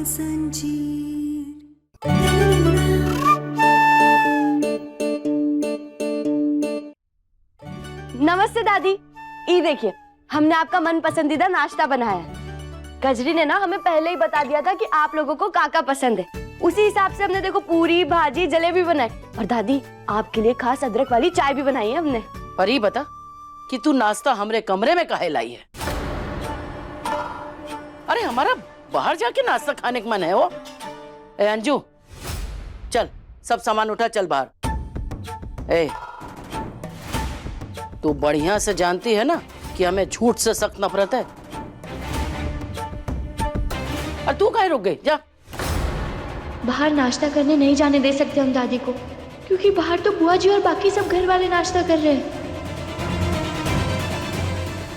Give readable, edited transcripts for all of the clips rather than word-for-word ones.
नमस्ते दादी। ये देखिए, हमने आपका मन पसंदीदा नाश्ता बनाया है। कजरी ने ना हमें पहले ही बता दिया था कि आप लोगों को काका पसंद है। उसी हिसाब से हमने देखो पूरी भाजी जलेबी बनाई और दादी आपके लिए खास अदरक वाली चाय भी बनाई है हमने। पर ये बता कि तू नाश्ता हमरे कमरे में काहे लाई है? अरे हमारा बाहर जाके नाश्ता खाने का मन है वो। ए अंजू, चल सब सामान उठा, चल बाहर। ए तू बढ़िया से जानती है ना कि हमें झूठ से सख्त नफरत है। और तू काहे रुक गई? जा। बाहर नाश्ता करने नहीं जाने दे सकते हम दादी को, क्योंकि बाहर तो बुआ जी और बाकी सब घर वाले नाश्ता कर रहे हैं।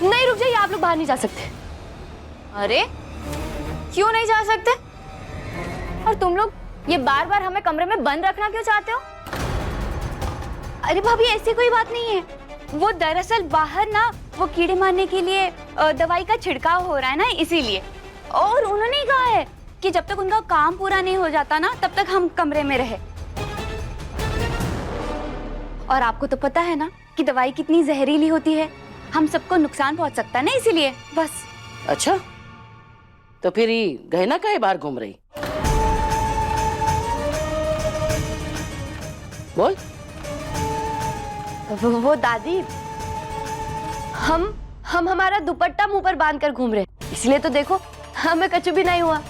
नहीं रुक जाइए, आप लोग बाहर नहीं जा सकते। अरे क्यों नहीं जा सकते? और तुम लोग ये बार बार हमें कमरे में बंद रखना क्यों चाहते हो? अरे भाभी ऐसी कोई बात नहीं है, वो दरअसल बाहर ना वो कीड़े मारने के लिए दवाई का छिड़काव हो रहा है ना, इसीलिए। और उन्होंने कहा है कि जब तक उनका काम पूरा नहीं हो जाता ना तब तक हम कमरे में रहे। और आपको तो पता है ना कि दवाई कितनी जहरीली होती है, हम सबको नुकसान पहुंच सकता है ना, इसीलिए बस। अच्छा तो फिर ये गहना काहे बाहर घूम रही? बोल। वो दादी हम हमारा दुपट्टा मुंह पर बांध कर घूम रहे हैं, इसलिए तो देखो हमें कछु भी नहीं हुआ।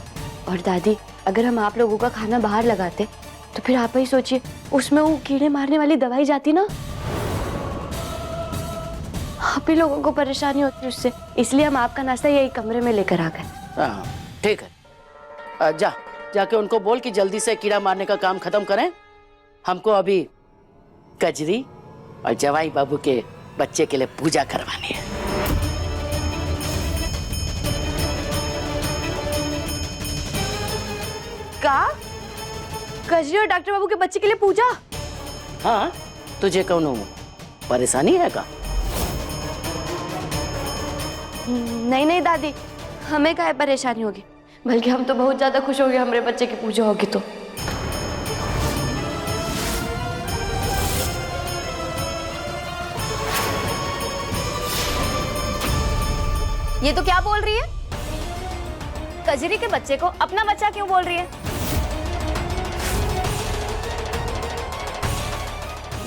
और दादी अगर हम आप लोगों का खाना बाहर लगाते तो फिर आप ही सोचिए, उसमें वो कीड़े मारने वाली दवाई जाती ना, आप ही लोगों को परेशानी होती उससे, इसलिए हम आपका नाश्ता यही कमरे में लेकर आ गए। हाँ ठीक है, जाके उनको बोल कि जल्दी से कीड़ा मारने का काम खत्म करें। हमको अभी कजरी और जवाई बाबू के बच्चे के लिए पूजा करवानी है। का कजरी और डॉक्टर बाबू के बच्चे के लिए पूजा? हाँ, तुझे कौन परेशानी है का? नहीं नहीं दादी, हमें काहे परेशानी होगी, बल्कि हम तो बहुत ज्यादा खुश हो गए हमारे बच्चे की पूजा होगी तो। ये तो क्या बोल रही है? कजरी के बच्चे को अपना बच्चा क्यों बोल रही है?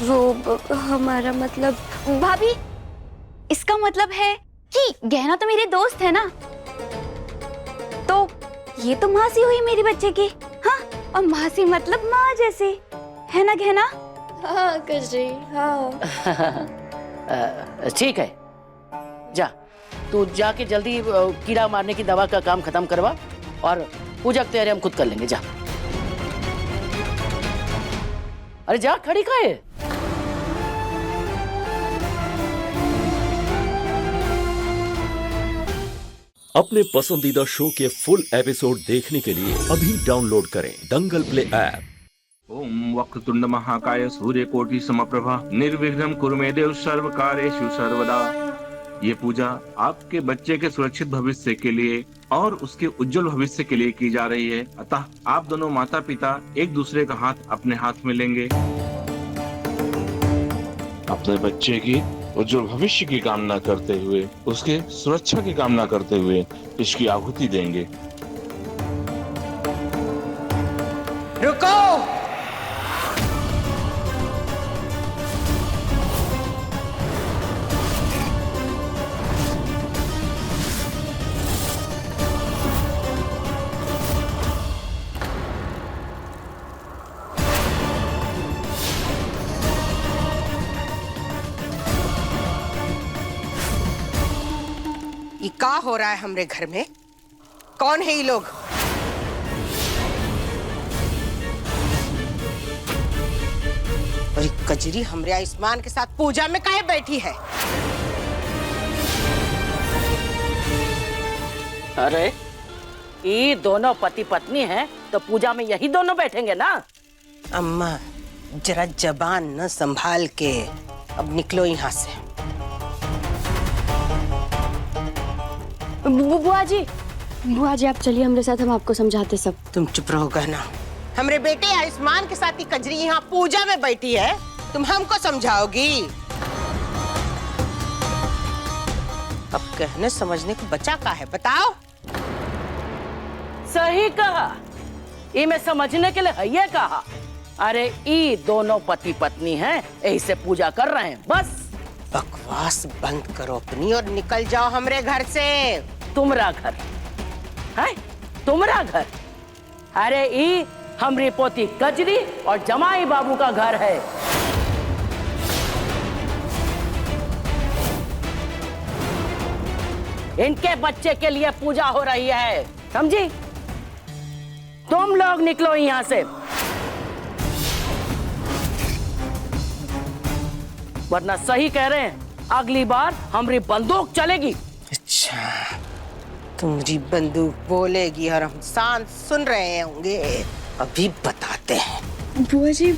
वो हमारा मतलब भाभी, इसका मतलब है कि गहना तो मेरी दोस्त है ना, तो ये तो मासी हुई मेरी बच्चे की। हाँ, और मासी मतलब माँ जैसी है ना गहना? हाँ कजरी, हाँ। ठीक है, जा तू जाके जल्दी कीड़ा मारने की दवा का काम खत्म करवा और पूजा की तैयारी हम खुद कर लेंगे। जा। अरे जा, खड़ी का है? अपने पसंदीदा शो के फुल एपिसोड देखने के लिए अभी डाउनलोड करें दंगल प्ले ऐप। ओम वक्रतुंड महाकाय सूर्यकोटि समप्रभा निर्विघ्नं कुरु मे देव सर्व कार्येषु सर्वदा। ये पूजा आपके बच्चे के सुरक्षित भविष्य के लिए और उसके उज्जवल भविष्य के लिए की जा रही है। अतः आप दोनों माता पिता एक दूसरे का हाथ अपने हाथ में लेंगे, अपने बच्चे की उज्जवल भविष्य की कामना करते हुए, उसके सुरक्षा की कामना करते हुए इसकी आहुति देंगे। रुको। ये का हो रहा है हमरे घर में? कौन है ये लोग? और ये कजरी हमरे आयुष्मान के साथ पूजा में काहे बैठी है? अरे ये दोनों पति पत्नी हैं तो पूजा में यही दोनों बैठेंगे ना। अम्मा जरा जबान न संभाल के अब निकलो यहाँ से। बुआ जी, बुआ जी आप चलिए हमारे साथ, हम आपको समझाते सब। तुम चुप रहो गहना। हमरे बेटे आयुष्मान के साथ ही कजरी यहाँ पूजा में बैठी है, तुम हमको समझाओगी? अब कहने समझने को बचा का है, बताओ। सही कहा, ये मैं समझने के लिए है ये कहा। अरे ये दोनों पति पत्नी हैं, यही से पूजा कर रहे हैं बस। बकवास बंद करो अपनी और निकल जाओ हमरे घर से। तुम्हारा घर है? तुम्हारा घर? अरे ये हमरी पोती कजरी और जमाई बाबू का घर है। इनके बच्चे के लिए पूजा हो रही है, समझी? तुम लोग निकलो यहाँ से, वरना सही कह रहे हैं अगली बार हमारी बंदूक चलेगी। अच्छा, तुम्हारी बंदूक बोलेगी और हम शांत सुन रहे होंगे। अभी बताते हैं। बुआ जी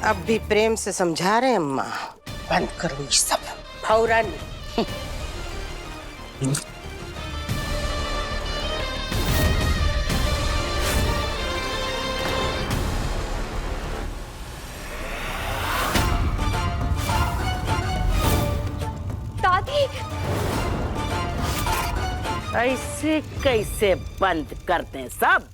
अब भी प्रेम से समझा रहे हैं अम्मा, बंद करो ये सब फौरन। दादी ऐसे कैसे बंद करते हैं सब?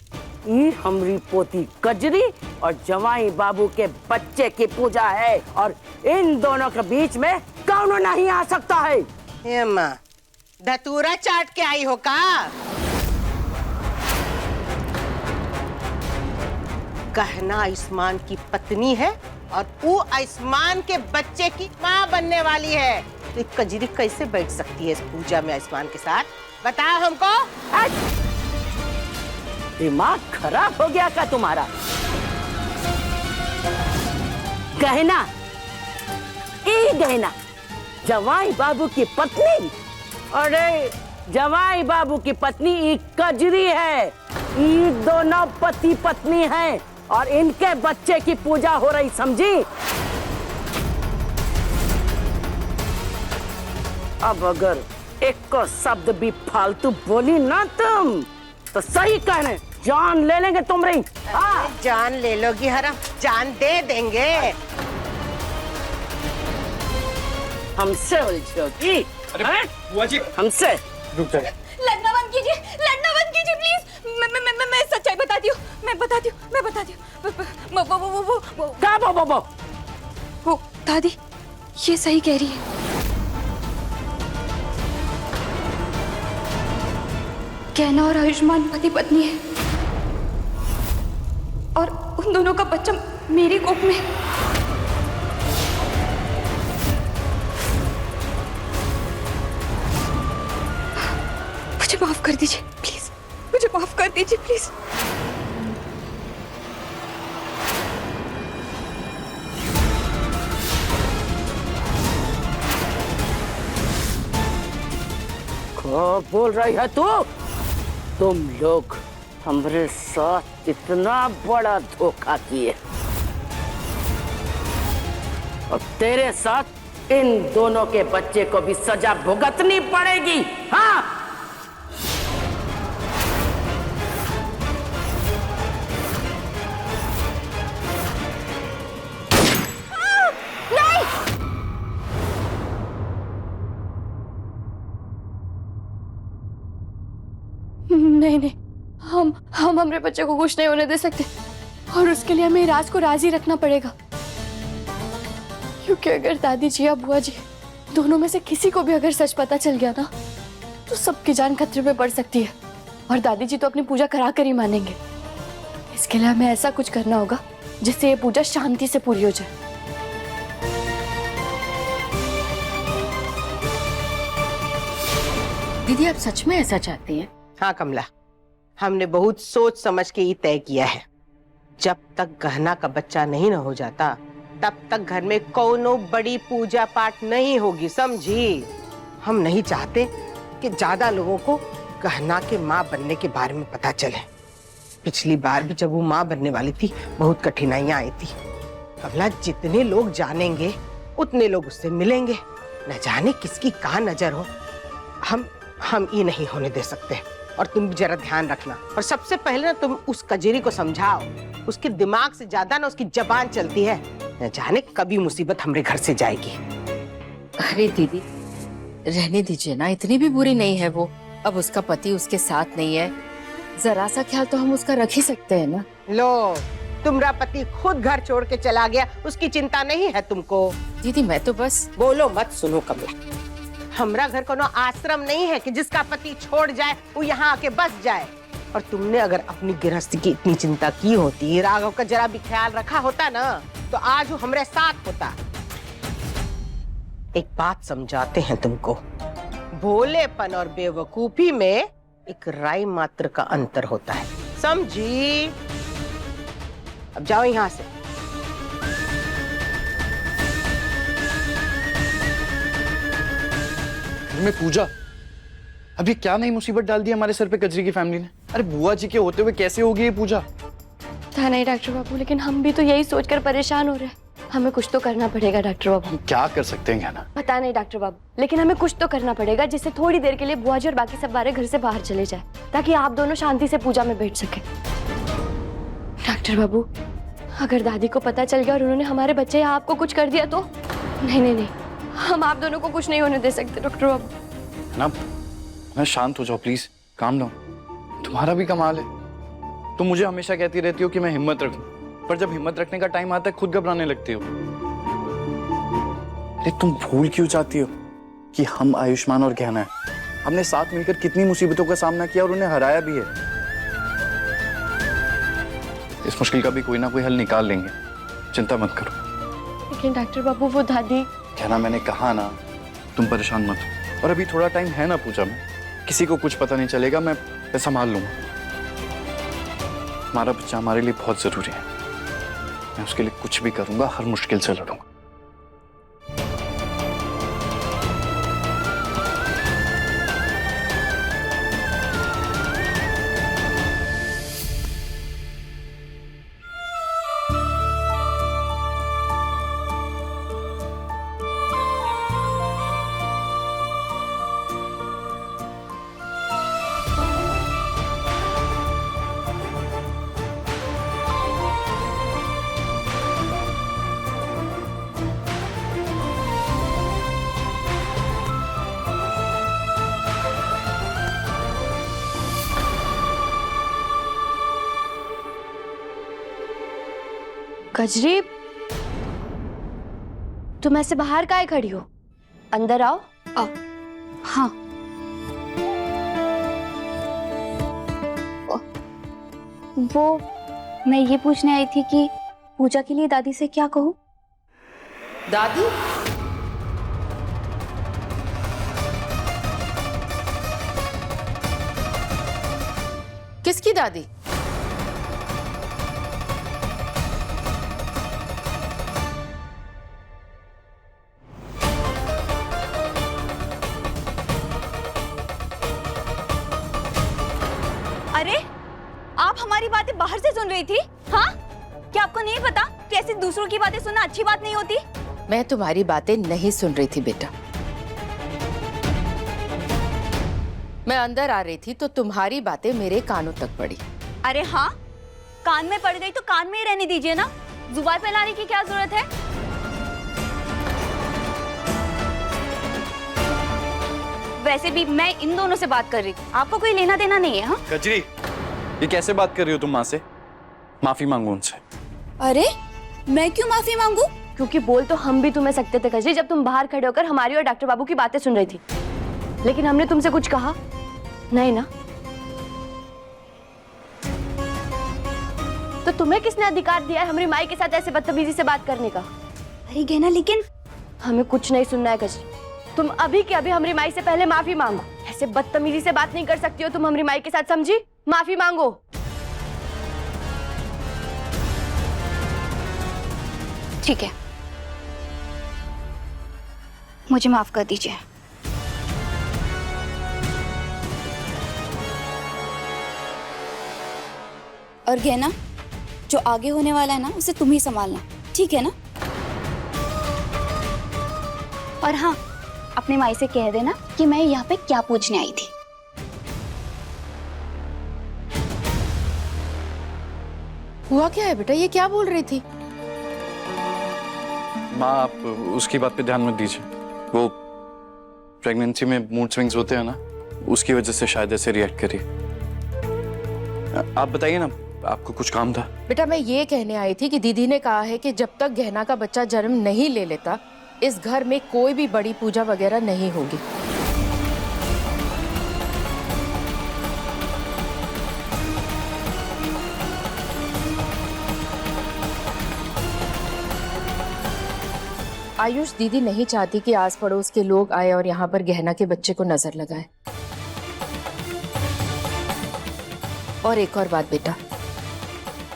ये हमारी पोती कजरी और जवाई बाबू के बच्चे की पूजा है और इन दोनों के बीच में कौन नहीं आ सकता है। हे अम्मा, धतूरा चाट के आई हो का? कहना आयुष्मान की पत्नी है और वो आयुष्मान के बच्चे की माँ बनने वाली है, तो एक कजरी कैसे बैठ सकती है इस पूजा में आयुष्मान के साथ? बताओ हमको। दिमाग खराब हो गया क्या तुम्हारा? गहना, ये गहना जवाई बाबू की पत्नी, अरे जवाई बाबू की पत्नी ये कजरी है। ये दोनों पति पत्नी हैं और इनके बच्चे की पूजा हो रही, समझी? अब अगर एक को शब्द भी फालतू बोली ना तुम तो सही कहने जान ले लेंगे तुम्हारी। जान ले लोगी हरम, जान दे देंगे। हमसे उलझोगी? अरे बुआ जी, हमसे? रुक जाइए। लड़ना बंद कीजिए प्लीज। मैं सच्चाई बताती हूँ, मैं बताती हूँ। वो दादी ये सही कह रही है। कहना और आयुष्मान पति पत्नी है और उन दोनों का बच्चा मेरी कोख में। मुझे माफ कर दीजिए प्लीज, मुझे माफ कर दीजिए प्लीज। क्या बोल रही है तू? तुम लोग हमारे साथ इतना बड़ा धोखा किए और तेरे साथ इन दोनों के बच्चे को भी सजा भुगतनी पड़ेगी। हाँ, नहीं, हम हमारे बच्चे को कुछ नहीं होने दे सकते और उसके लिए हमें राज को राजी रखना पड़ेगा, क्योंकि अगर दादी जी या बुआ जी दोनों में से किसी को भी अगर सच पता चल गया ना तो सबकी जान खतरे में पड़ सकती है और दादी जी तो अपनी पूजा करा कर ही मानेंगे। इसके लिए हमें ऐसा कुछ करना होगा जिससे ये पूजा शांति से पूरी हो जाए। दीदी आप सच में ऐसा चाहती हैं? हाँ कमला, हमने बहुत सोच समझ के ये तय किया है। जब तक गहना का बच्चा नहीं न हो जाता तब तक घर में कोनो बड़ी पूजा पाठ नहीं होगी, समझी? हम नहीं चाहते कि ज्यादा लोगों को गहना के माँ बनने के बारे में पता चले। पिछली बार भी जब वो माँ बनने वाली थी बहुत कठिनाइयां आई थी। कमला, जितने लोग जानेंगे उतने लोग उससे मिलेंगे, न जाने किसकी कहाँ नजर हो। हम ये नहीं होने दे सकते। और तुम भी जरा ध्यान रखना। और सबसे पहले ना तुम उस कजरी को समझाओ, उसके दिमाग से ज्यादा ना उसकी जबान चलती है। न जाने कभी मुसीबत हमारे घर से जाएगी। अरे दीदी रहने दीजिए ना, इतनी भी बुरी नहीं है वो। अब उसका पति उसके साथ नहीं है, जरा सा ख्याल तो हम उसका रख ही सकते हैं ना। लो, तुम्हारा पति खुद घर छोड़ के चला गया, उसकी चिंता नहीं है तुमको? दीदी मैं तो बस बोलो मत। सुनो कमला, हमरा घर कोनो आश्रम नहीं है कि जिसका पति छोड़ जाए वो यहाँ आके बस जाए। और तुमने अगर अपनी गृहस्थी की इतनी चिंता की होती, राघव का जरा भी ख्याल रखा होता ना, तो आज वो हमरे साथ होता। एक बात समझाते हैं तुमको, भोलेपन और बेवकूफी में एक राई मात्र का अंतर होता है, समझी? अब जाओ यहाँ से। में पूजा, अभी क्या नई मुसीबत डाल दी हमारे सर पे कजरी की फैमिली ने? अरे बुआ जी के होते हुए कैसे होगी ये पूजा? था नहीं डॉक्टर बाबू, लेकिन हम भी तो यही सोचकर परेशान हो रहे हैं। हमें कुछ तो करना पड़ेगा डॉक्टर बाबू। हम क्या कर सकते हैं ज्ञाना? पता नहीं डॉक्टर बाबू, लेकिन हमें कुछ तो करना पड़ेगा जिससे थोड़ी देर के लिए बुआ जी और बाकी सब बारे घर से बाहर चले जाए, ताकि आप दोनों शांति से पूजा में बैठ सके। डॉक्टर बाबू, अगर दादी को पता चल गया और उन्होंने हमारे बच्चे या आपको कुछ कर दिया तो? नहीं नहीं नहीं, हम आप दोनों को कुछ नहीं होने दे सकते डॉक्टर बाबू। ना शांत हो जाओ प्लीज, काम लो। तुम्हारा भी कमाल है, तुम मुझे हमेशा कहती रहती हो कि मैं हिम्मत रखूं, पर जब हिम्मत रखने का टाइम आता है खुद घबराने लगती हो। अरे तुम भूल क्यों चाहती हो कि हम आयुष्मान और गहना है? हमने साथ मिलकर कितनी मुसीबतों का सामना किया और उन्हें हराया भी है। इस मुश्किल का भी कोई ना कोई हल निकाल लेंगे, चिंता मत करो। लेकिन डॉक्टर बाबू वो दादी। कहना, मैंने कहा ना, तुम परेशान मत हो। और अभी थोड़ा टाइम है ना पूजा में, किसी को कुछ पता नहीं चलेगा, मैं संभाल लूंगा। हमारा बच्चा हमारे लिए बहुत जरूरी है, मैं उसके लिए कुछ भी करूंगा, हर मुश्किल से लड़ूंगा। कजरी, तुम ऐसे बाहर काहे खड़ी हो? अंदर आओ। आओ। हाँ। वो मैं ये पूछने आई थी कि पूजा के लिए दादी से क्या कहूँ? दादी? किसकी दादी? अरे आप हमारी बातें बाहर से सुन रही थी? हाँ, क्या आपको नहीं पता कि ऐसे दूसरों की बातें सुनना अच्छी बात नहीं होती? मैं तुम्हारी बातें नहीं सुन रही थी बेटा, मैं अंदर आ रही थी तो तुम्हारी बातें मेरे कानों तक पड़ी। अरे हाँ, कान में पड़ गई तो कान में ही रहने दीजिए ना, जुबान पे लाने की क्या जरूरत है? वैसे भी मैं इन दोनों से बात कर रही थी, आपको कोई लेना देना नहीं है। हाँ कजरी, ये कैसे बात कर रही हो तुम माँ से? माफी मांगो उनसे। अरे मैं क्यों माफी मांगू? क्योंकि बोल तो हम भी तुम्हें सकते थे कजरी, जब तुम बाहर खड़े होकर हमारी और डॉक्टर बाबू की बातें सुन रही थी, लेकिन हमने तुमसे कुछ कहा नहीं ना। तो तुम्हें किसने अधिकार दिया है हमारी माई के साथ ऐसे बदतमीजी से बात करने का? अरे गहना, लेकिन हमें कुछ नहीं सुनना है कजरी, तुम अभी के अभी हमारी माई से पहले माफी मांगो। ऐसे ऐसे बदतमीजी से बात नहीं कर सकती हो तुम हमारी माई के साथ, समझी? माफी मांगो। ठीक है, मुझे माफ कर दीजिए। और गहना जो आगे होने वाला है ना, उसे तुम ही संभालना, ठीक है ना? और हाँ, अपने माई से कह देना कि मैं यहाँ पे क्या पूछने आई थी। हुआ क्या है बेटा, ये क्या बोल रही थी? माँ, आप उसकी बात पे ध्यान मत दीजिए। वो प्रेगनेंसी में मूड स्विंग्स होते हैं ना, उसकी वजह से शायद ऐसे रिएक्ट करी। आप बताइए ना, आपको कुछ काम था? बेटा मैं ये कहने आई थी कि दीदी ने कहा है कि जब तक गहना का बच्चा जन्म नहीं ले लेता, इस घर में कोई भी बड़ी पूजा वगैरह नहीं होगी। आयुष, दीदी नहीं चाहती कि आस पड़ोस के लोग आए और यहाँ पर गहना के बच्चे को नजर लगाए। और एक और बात बेटा,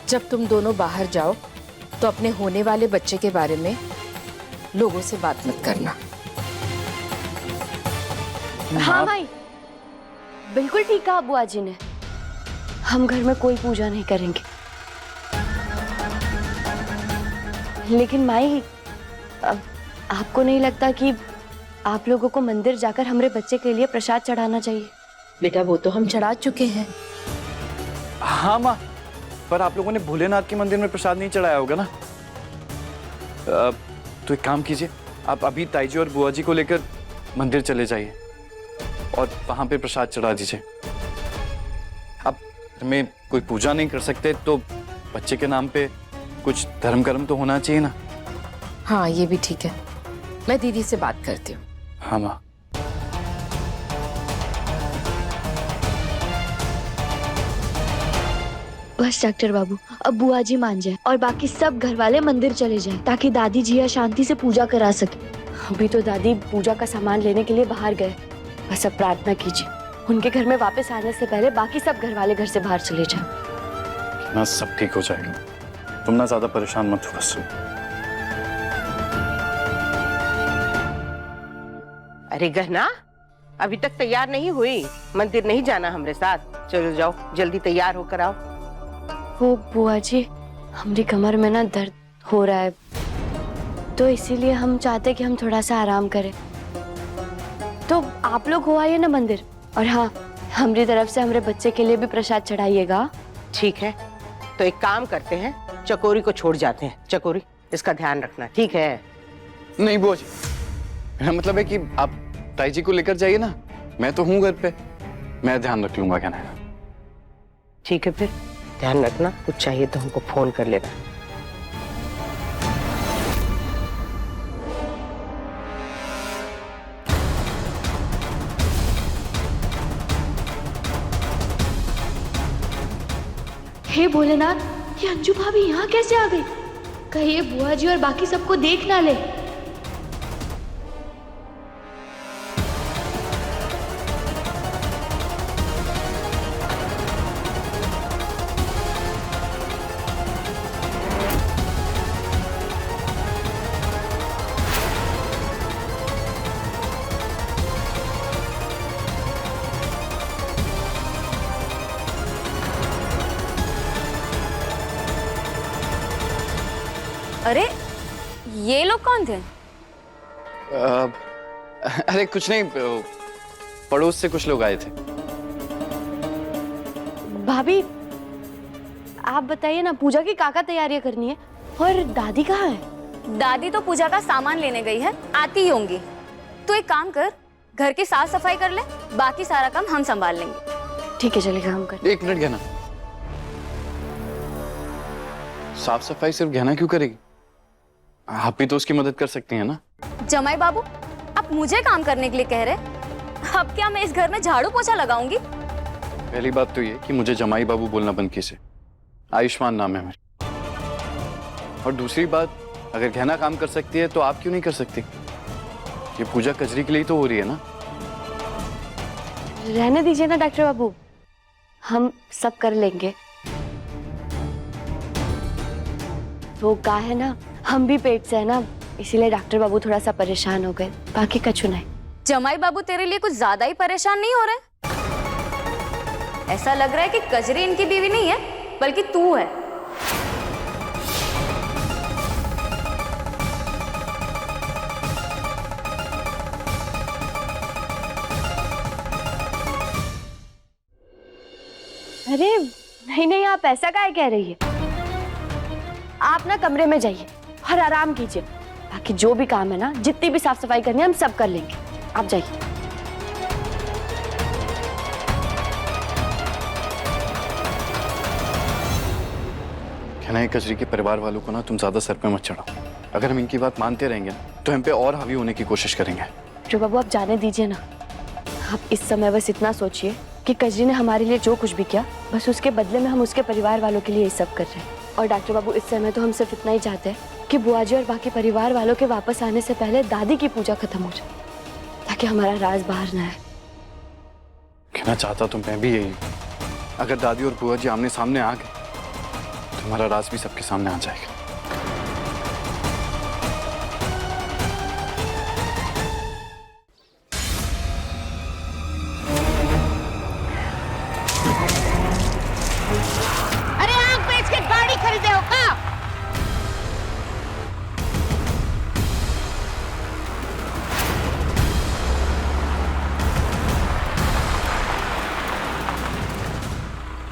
जब तुम दोनों बाहर जाओ तो अपने होने वाले बच्चे के बारे में लोगों से बात मत करना। हाँ माई, बिल्कुल ठीक कहा बुआ जी ने। हम घर में कोई पूजा नहीं करेंगे। लेकिन माई, आपको नहीं लगता कि आप लोगों को मंदिर जाकर हमारे बच्चे के लिए प्रसाद चढ़ाना चाहिए? बेटा वो तो हम चढ़ा चुके हैं। हाँ माँ, पर आप लोगों ने भोलेनाथ के मंदिर में प्रसाद नहीं चढ़ाया होगा ना? तो एक काम कीजिए, आप अभी ताई जी और बुआ जी को लेकर मंदिर चले जाइए और वहां पे प्रसाद चढ़ा दीजिए। अब में कोई पूजा नहीं कर सकते तो बच्चे के नाम पे कुछ धर्म कर्म तो होना चाहिए ना? हाँ ये भी ठीक है, मैं दीदी से बात करती हूँ। हाँ माँ। बस डॉक्टर बाबू, अब बुआ जी मान जाए और बाकी सब घर वाले मंदिर चले जाएं, ताकि दादी जी या शांति से पूजा करा सके। अभी तो दादी पूजा का सामान लेने के लिए बाहर गए। बस अब प्रार्थना कीजिए उनके घर में वापस आने से पहले बाकी सब घर वाले घर से बाहर चले जाएं। ना सब ठीक हो जाएगा, तुम ना ज्यादा परेशान मत हो बस। अरे गहना, अभी तक तैयार नहीं हुई? मंदिर नहीं जाना हमारे साथ? चलो जाओ, जल्दी तैयार होकर आओ। वो बुआ जी, हमारी कमर में ना दर्द हो रहा है, तो इसीलिए हम चाहते कि हम थोड़ा सा आराम करें। तो आप लोग हो आइए ना मंदिर, और हाँ, हमारी तरफ से हमारे बच्चे के लिए भी प्रसाद चढ़ाइएगा। ठीक है, तो एक काम करते हैं, चकोरी को छोड़ जाते हैं। चकोरी, इसका ध्यान रखना, ठीक है? नहीं बुआ जी, मेरा मतलब है कि आप ताई जी को लेकर जाइए ना, मैं तो हूँ घर पे, मैं ध्यान रख लूंगा। क्या ना? ठीक है, फिर ध्यान रखना। कुछ चाहिए तो हमको फोन कर लेना। हे भोलेनाथ, ये अंजू भाभी यहाँ कैसे आ गई? कहीं ये बुआ जी और बाकी सबको देख ना ले। अरे ये लोग कौन थे? अरे कुछ नहीं, पड़ोस से कुछ लोग आए थे। भाभी आप बताइए ना, पूजा की काका तैयारियां करनी है, और दादी कहाँ है? दादी तो पूजा का सामान लेने गई है, आती ही होंगी। तो एक काम कर, घर की साफ सफाई कर ले, बाकी सारा काम हम संभाल लेंगे। ठीक है, चलेगा, हम कर। एक मिनट गहना, साफ सफाई सिर्फ गहना क्यों करेगी? आप भी तो उसकी मदद कर सकती हैं ना? जमाई बाबू, आप मुझे काम करने के लिए कह रहे? अब क्या मैं इस घर में झाड़ू पोछा लगाऊंगी? पहली बात तो ये कि मुझे जमाई बाबू बोलना बंद कीजिए, आयुष्मान नाम है मेरा। और दूसरी बात, अगर गहना काम कर सकती है तो आप क्यों नहीं कर सकती? ये पूजा कजरी के लिए तो हो रही है ना? रहने दीजिए ना डॉक्टर बाबू, हम सब कर लेंगे। वो का है ना, हम भी पेट से है ना, इसीलिए डॉक्टर बाबू थोड़ा सा परेशान हो गए, बाकी कछु नहीं। जमाई बाबू तेरे लिए कुछ ज्यादा ही परेशान नहीं हो रहे? ऐसा लग रहा है कि कजरी इनकी बीवी नहीं है बल्कि तू है। अरे नहीं नहीं, आप ऐसा काहे कह रही है? आप ना कमरे में जाइए और आराम कीजिए, बाकी जो भी काम है ना, जितनी भी साफ सफाई करनी है हम सब कर लेंगे, आप जाइए। कहना है कजरी के परिवार वालों को ना तुम ज्यादा सर पे मत चढ़ाओ। अगर हम इनकी बात मानते रहेंगे तो हम पे और हावी होने की कोशिश करेंगे। जो बाबू आप जाने दीजिए ना, आप इस समय बस इतना सोचिए कि कजरी ने हमारे लिए जो कुछ भी किया, बस उसके बदले में हम उसके परिवार वालों के लिए ये सब कर रहे हैं। और डॉक्टर बाबू इस समय तो हम सिर्फ इतना ही चाहते हैं कि बुआ जी और बाकी परिवार वालों के वापस आने से पहले दादी की पूजा खत्म हो जाए, ताकि हमारा राज बाहर ना आए। कहना चाहता तो मैं भी यही, अगर दादी और बुआ जी आमने सामने आ गए तो हमारा राज भी सबके सामने आ जाएगा। अरे आंख बेच के गाड़ी खरीदे हो का?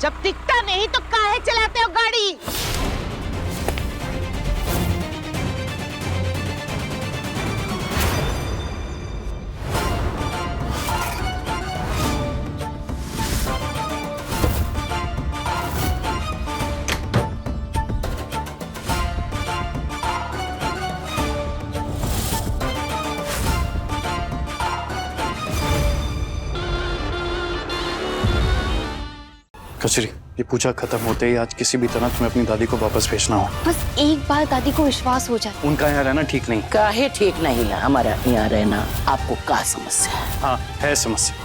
जब दिखता नहीं तो काहे चलाते हो गाड़ी? कचरी, ये पूजा खत्म होते ही आज किसी भी तरह तुम्हें अपनी दादी को वापस भेजना हो। बस एक बार दादी को विश्वास हो जाए। उनका यहाँ रहना ठीक नहीं। काहे ठीक नहीं है हमारा यहाँ रहना? आपको क्या समस्या है? हाँ है समस्या।